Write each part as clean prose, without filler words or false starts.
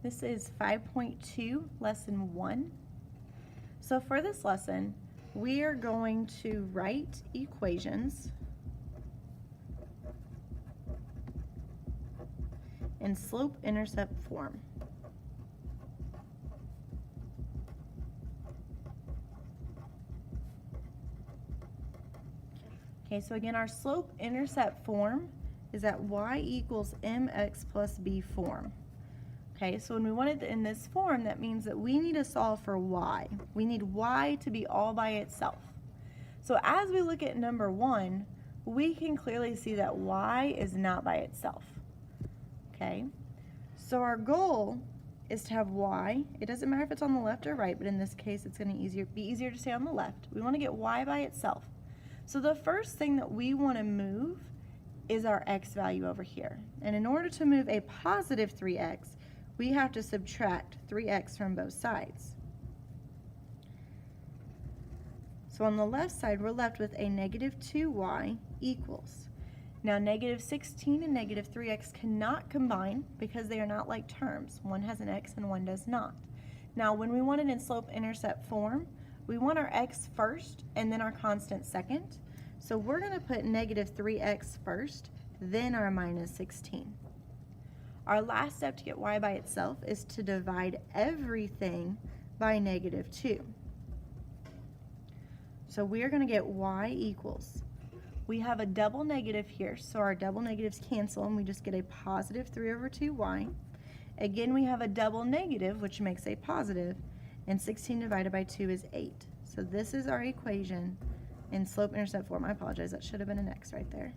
This is 5.2, lesson 1. So for this lesson, we are going to write equations in slope-intercept form. Okay, so again, our slope-intercept form is at y equals mx plus b form. Okay, so when we want it in this form, that means that we need to solve for y. We need y to be all by itself. So as we look at number 1, we can clearly see that y is not by itself. Okay, so our goal is to have y. It doesn't matter if it's on the left or right, but in this case, it's going to be easier to stay on the left. We want to get y by itself. So the first thing that we want to move is our x value over here. And in order to move a positive 3x, we have to subtract 3x from both sides. So on the left side, we're left with a negative 2y equals. Now negative 16 and negative 3x cannot combine because they are not like terms. One has an x and one does not. Now when we want it in slope-intercept form, we want our x first and then our constant second. So we're going to put negative 3x first, then our minus 16. Our last step to get y by itself is to divide everything by negative 2. So we are going to get y equals. We have a double negative here, so our double negatives cancel and we just get a positive 3 over 2y. Again, we have a double negative, which makes a positive, and 16 divided by 2 is 8. So this is our equation in slope-intercept form. I apologize, that should have been an x right there.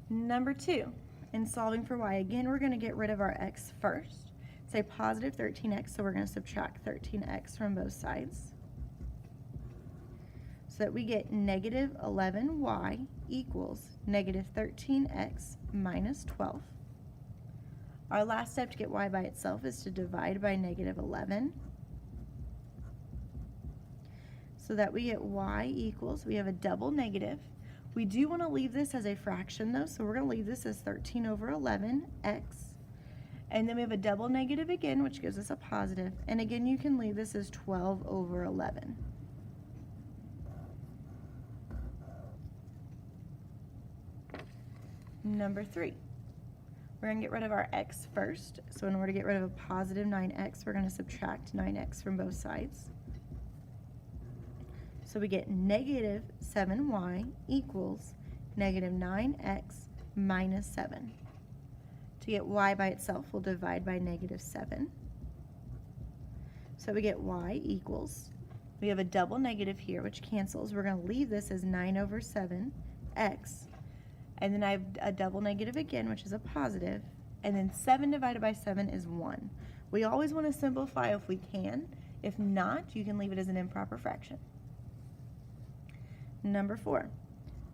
Number 2, in solving for y, again, we're going to get rid of our x first. It's a positive 13x, so we're going to subtract 13x from both sides. So that we get negative 11y equals negative 13x minus 12. Our last step to get y by itself is to divide by negative 11. So that we get y equals, we have a double negative. We do want to leave this as a fraction though, so we're going to leave this as 13 over 11x. And then we have a double negative again, which gives us a positive. And again, you can leave this as 12 over 11. Number 3, we're going to get rid of our x first. So in order to get rid of a positive 9x, we're going to subtract 9x from both sides. So we get negative 7y equals negative 9x minus 7. To get y by itself, we'll divide by negative 7. So we get y equals, we have a double negative here, which cancels. We're going to leave this as 9 over 7x. And then I have a double negative again, which is a positive. And then 7 divided by 7 is 1. We always want to simplify if we can. If not, you can leave it as an improper fraction. Number 4,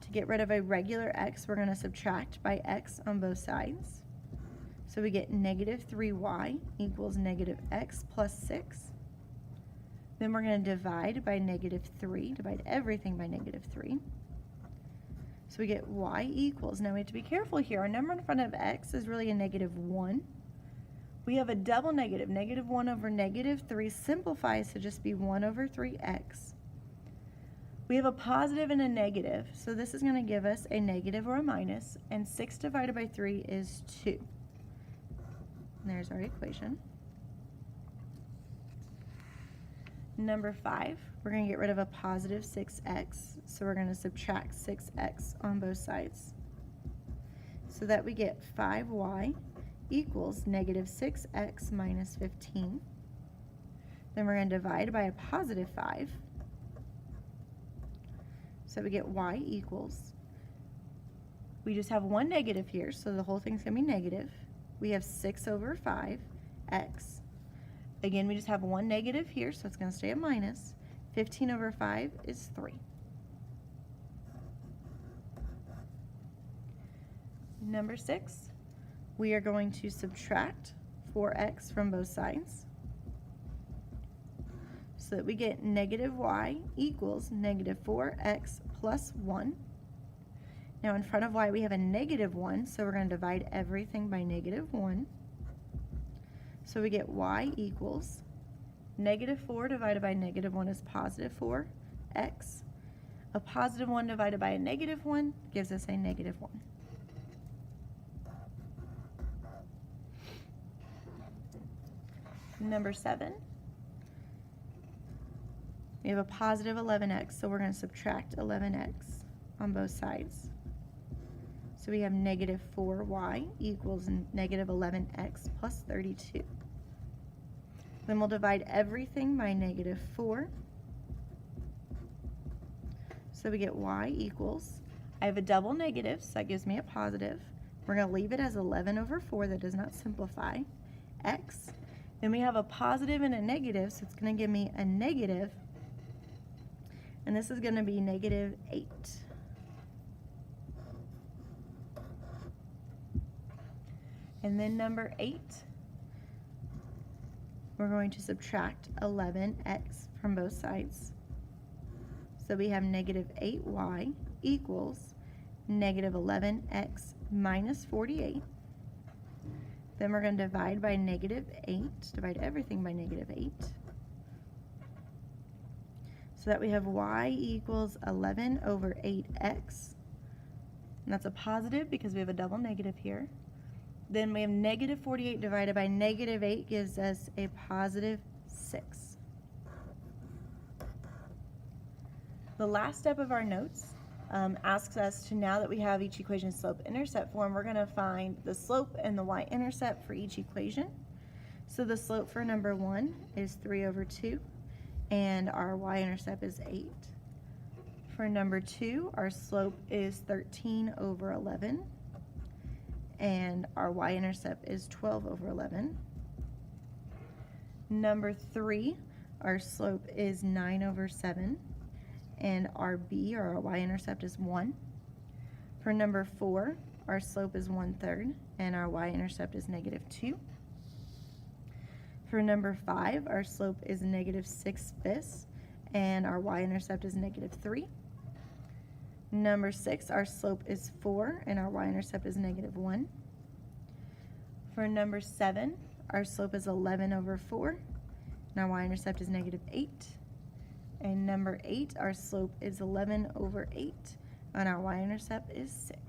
to get rid of a regular x, we're going to subtract by x on both sides. So we get negative 3y equals negative x plus 6. Then we're going to divide by negative 3, divide everything by negative 3. So we get y equals, now we have to be careful here, our number in front of x is really a negative 1. We have a double negative, negative 1 over negative 3 simplifies to just be 1 over 3x. We have a positive and a negative, so this is going to give us a negative or a minus, and 6 divided by 3 is 2. And there's our equation. Number 5, we're going to get rid of a positive 6x, so we're going to subtract 6x on both sides. So that we get 5y equals negative 6x minus 15. Then we're going to divide by a positive 5. So we get y equals, we just have one negative here, so the whole thing's going to be negative. We have 6 over 5x. Again, we just have one negative here, so it's going to stay a minus. 15 over 5 is 3. Number 6, we are going to subtract 4x from both sides. So that we get negative y equals negative 4x plus 1. Now in front of y we have a -1, so we're going to divide everything by -1. So we get y equals -4 divided by -1 is +4x. A +1 divided by a -1 gives us a -1. Number 7, we have a +11x, so we're going to subtract 11x on both sides. So we have -4y equals -11x plus 32. Then we'll divide everything by -4. So we get y equals, I have a double negative, so that gives me a positive. We're going to leave it as 11/4, that does not simplify, x. Then we have a positive and a negative, so it's going to give me a negative, and this is going to be -8. And then number 8, we're going to subtract 11x from both sides. So we have -8y equals -11x minus 48. Then we're going to divide by -8, divide everything by -8. So that we have y equals 11/8x. And that's a positive because we have a double negative here. Then we have -48 divided by -8 gives us a +6. The last step of our notes asks us to, now that we have each equation slope-intercept form, we're going to find the slope and the y-intercept for each equation. So the slope for number 1 is 3/2, and our y-intercept is 8. For number 2, our slope is 13/11, and our y-intercept is 12/11. Number 3, our slope is 9/7. And our b, or our y-intercept, is 1. For number 4, our slope is 1/3, and our y-intercept is -2. For number 5, our slope is -6/5, and our y-intercept is -3. Number 6, our slope is 4, and our y-intercept is -1. For number 7, our slope is 11/4, and our y-intercept is -8. And number 8, our slope is 11/8, and our y-intercept is 6.